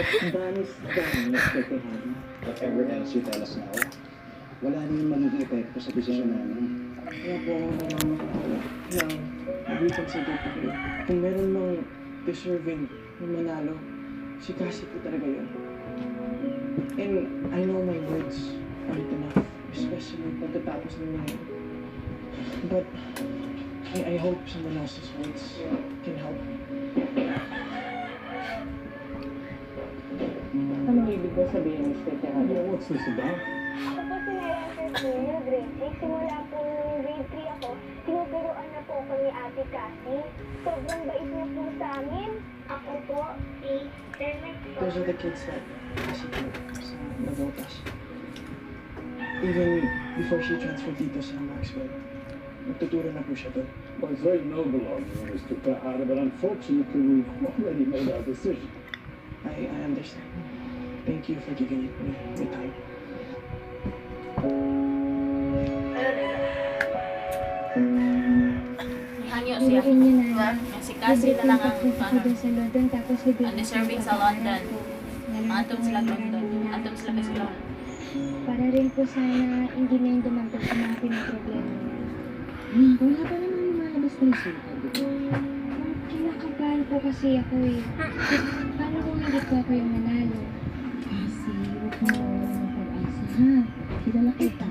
Danis Dr. Hadi. Whatever else you tell us now, wala rin magiging epekto sa desisyon namin. Kaya po ako namamakakala na reconsider po kayo. Kung meron mang deserving na manalo, si Cassie po talaga yun. And I know my words aren't enough, especially pagkatapos ng ngayon. But I hope someone else's words can help. Anong ibig ba sabihin, Mr. Tejada? What's this about? Ako po si Mary Angelina, grade 6. Simula po nung grade 3 ako, tinuturoan na po ako ni Ate Cassie. Sobrang bait niya po sa amin. Ako po, si Dermot po. Those are the kids that Cassie taught sa Navotas. Even before she transferred dito sa Maxwell, nagtuturo na po siya doon. Well, it's very noble of you, Mr. Tejada, but unfortunately, we've already made our decision. I understand. Thank you for giving me the time. Hangyo siya. Ulitin niyo na. Diba? Yung si Cassie na lang ang Ako dun sa London, tapos bigla undeserving sa London. Atom sila London. Atom sila kasi London. Para rin po sana hindi na yung dumagdag sa mga pinaproblema niya. Wala pa naman yung mga basta Kinakabahan po kasi ako eh. Paano kung hindi po ako yung manalo? Kasi huwag mo mawalan ng pag-asa, ha? Kilala kita.